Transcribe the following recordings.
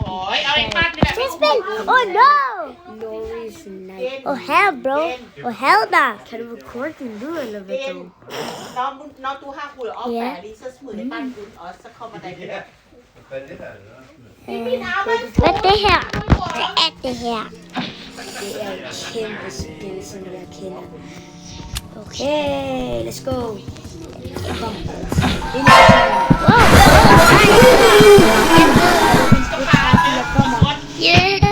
Ôi, ơi, bắt đi. Spin. Oh no. Lori's night. Oh hell, bro. Oh hell, da. Kan du record din lyd, eller hvad du? Når du har rullet op færdig, så smid det bare ud, og så kommer der ikke. Hvad er det her? Hvad er det her? Hvad er det her? Det er et kæmpe spil, som jeg kender. Okay, let's go. Kom. Hjælp!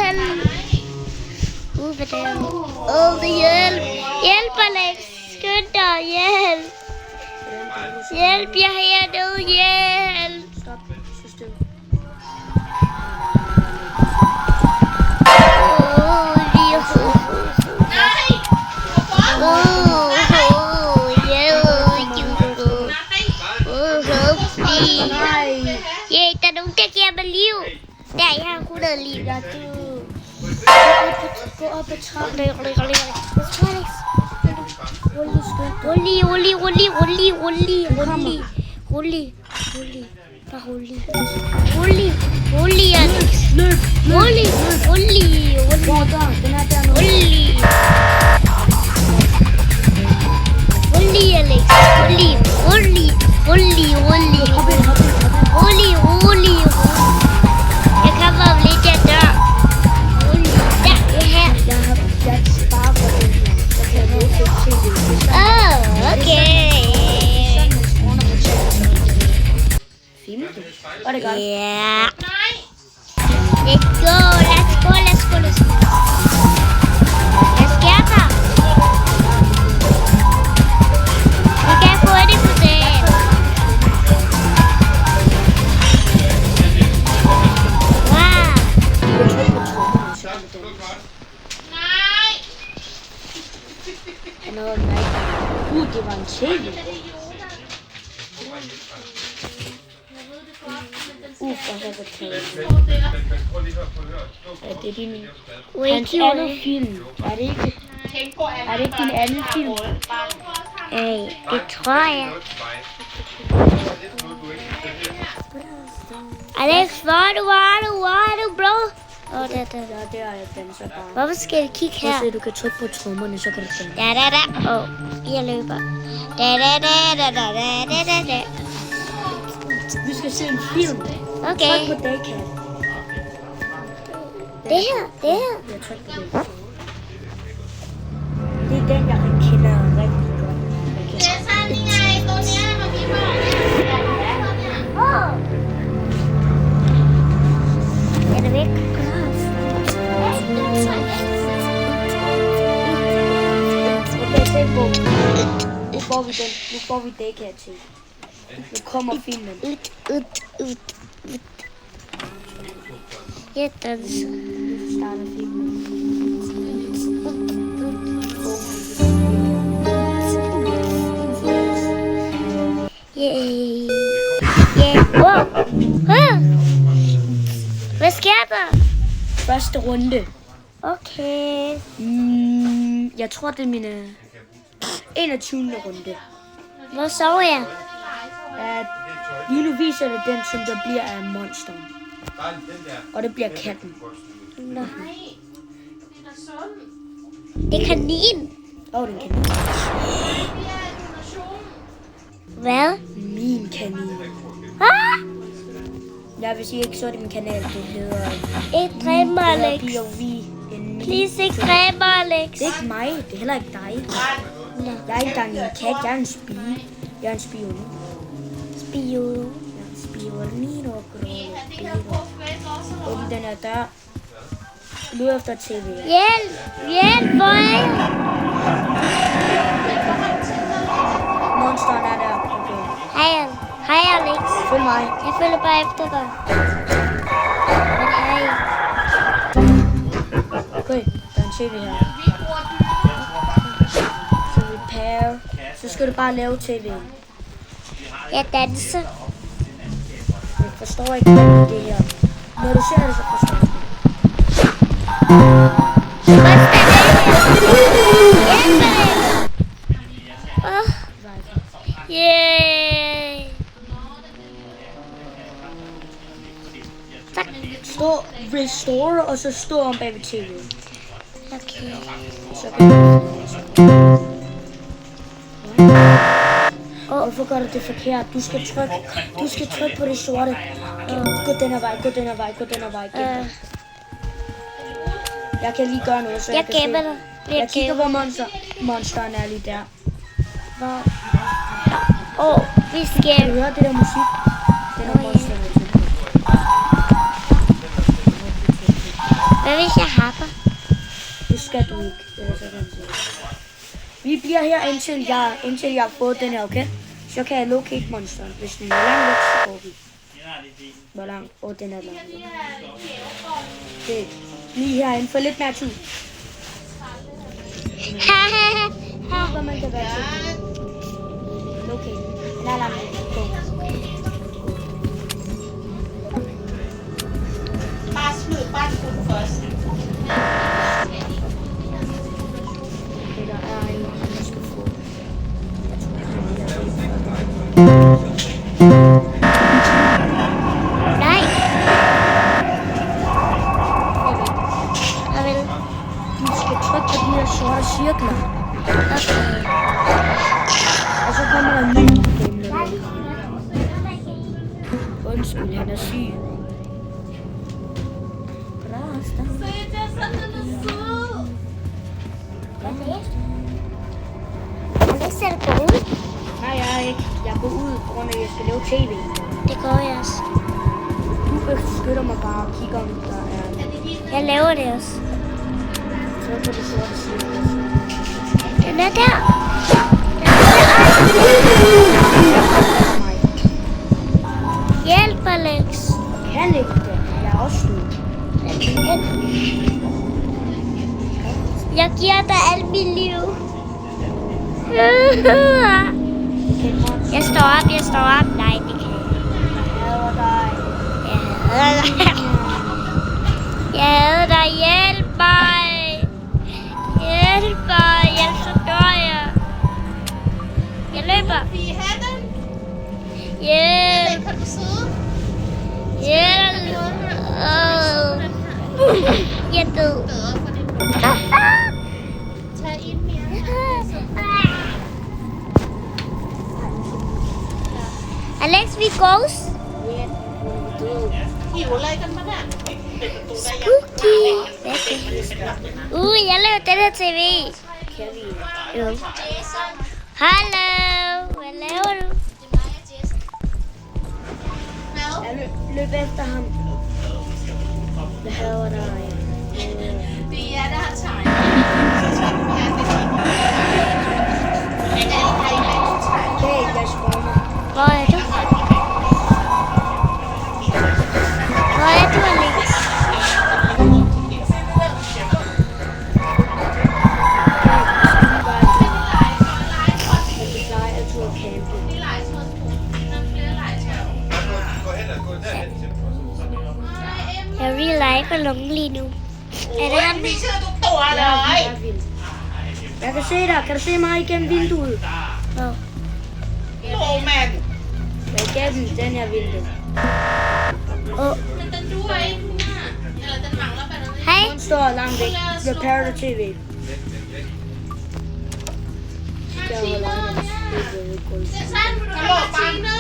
Hvad der? Hjælp! Hjælp, Alex! Skynd dig! Hjælp! Hjælp! Jeg er hernede! Hjælp! Stop. Så stille. Der er nogen, der giver mig liv. Der, jeg har 100 liv. Ja, du. Gå op ad trappen. Rolig, Alex. Rolig. Hvor er døren? Den er dernede. Rolig, Alex. Rolig. Hop ind. Rolig. Jeg kommer om lidt, jeg dør. Rolig. Der, det er her. Jeg sparer på den her. Så kan jeg bruge til tv. Okay. Film. Var det godt? Yeah. Let's go. Hvad sker der? Vi kan få det på den. Wow. Jeg tror på trommerne, så er det den. Another night. Det var en tv. Hvor har jeg taget. Ja, det er din... Hans anden film. Er det ikke din anden film? Det tror jeg. Alex, hvor er du, bro? Ja, det er den så bare. Hvorfor skal vi kigge her? Så du kan trykke på trommerne, så kan du finde. Da. Jeg løber. Da. Vi skal se en film. Okay. Tryk på Daycat. Det her. Jeg trykker på det. Det er den, jeg kender rigtig godt. Er det væk? Okay, nu får vi Daycat til. Nu kommer filmen. Ud. Jeg danser. Nu starter filmen. Yeah. Wow. Hvad sker der? Første runde. Okay. Jeg tror, det er mine 21. runde. Hvor sover jeg? Lige nu viser det den, som der bliver af monster. Og det bliver katten. Nå. Det er kanin. Den kanin. Hvad? Min kanin. Jeg vil sige ikke så det min kanal. Det hedder... Ikke dræb mig, Alex. POV. Please, ikke dræb mig, Alex. Det er ikke mig. Det er heller ikke dig. Nå. Jeg er ikke engang en kat. Jeg er en spie. Jeg er en spion. Spion. Spionino. Åbn den her dør. Lyd efter tv. Hjælp, hvor er jeg? Monsteren er der. Okay. Hej, Alex. Følg mig. Jeg følger bare efter dig. Men hej. Okay, der er en tv her. Så repair. Så skal du bare lave tv'en. Jeg danser. Jeg forstår ikke det her. Når du ser det, så forstår du det. Hvad skal det her? Hjælp mig. Yay. Tak. Stå restore, og så stå om bag ved TV. Okay. Så kan Hvorfor gør du det forkert? Du skal trykke på det sorte. Gå den her vej, gå den her vej, gå den her vej. Jeg kan lige gøre noget, så Jeg kan gemmer se. dig. Jeg kigger, hvor monsteren er lige der. Hvor? Vi Kan skal... du høre det der musik? Det er monsteren. Hvad hvis jeg hopper? Det skal du ikke. Ellers så kan jeg se. Vi bliver her indtil jeg har fået den her, okay? Så kan jeg locate monsteren. Hvis den er langt væk, så går vi. Hvor langt? Den er langt væk. Okay. Lige herinde for lidt mere tid. Hvor man kan være til. Okay. Den er langt væk. Go. Bare smid bandbunden først. Okay, der er en, der skal få. Nej. Jeg vil. Du skal trykke på de her sorte cirkler. Okay. Og så kommer der en ny game. Undskyld, han er syg. Alex, er du gået ud? Nej, jeg er ikke. Jeg går ud, på grund af, at jeg skal lave tv. Det går jeg også. Du beskytter mig bare og kigger, om der er... Jeg laver det også. Tryk på det sorte cirkel. Den er der. Hjælp, Alex. Jeg kan ikke det. Jeg er også syg. Jeg giver dig alt mit liv. Jeg står op. Nej, det kan jeg ikke. Jeg hader dig. Hjælp mig. Hjælp, så dør jeg. Jeg løber. Hjælp. Kan du sidde? Hjælp. Jeg er død. Bedre for det. Tag ind mere. Alex, vi goes. Hivอะไรกันมาเนี่ย Spooky. Hvad er det? Jeg laver den her tv. Kan vi? Jo. Hallo. Hvad laver du? Jeg løb efter ham. Jeg hader dig. Det er der har tegnet. Okay, jeg spawner. Hvor er du? Hvor er du, Alex? Jeg er real life og lunge lige nu. Er det ham? มีชื่อทุกตัวเลย Jeg kan se dig. Kan du se mig igennem vinduet? Hvor? โนแมน Jeg er igennem den her vindue. Men den duer ikke nu her. Eller den mangler batteri. Hej. Hun står langt væk. Repair the TV. Martina.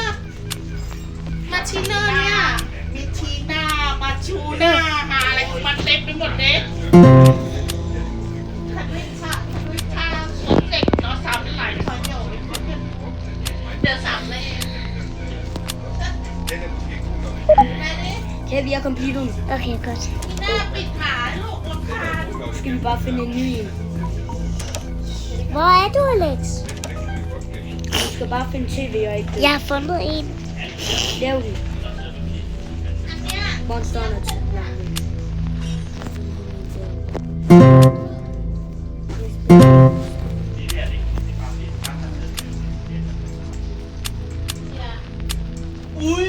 Martina เนี่ย มีทีน่ามาชูน่าหาอะไรของมันเต็มไปหมดเลยขัดวิชาสวนเด็กเนาะสามหลายคอยเดียวเดี๋ยวสามเลย Kan vi have computeren? Okay, godt. หน้าปิดขาลูกรำคาญ Skal vi bare finde en ny en? Hvor er du, Alex? Du skal bare finde TV og ikke det. Jeg har fundet en. Lav den. อันเนี้ย Monsteren er til. Ui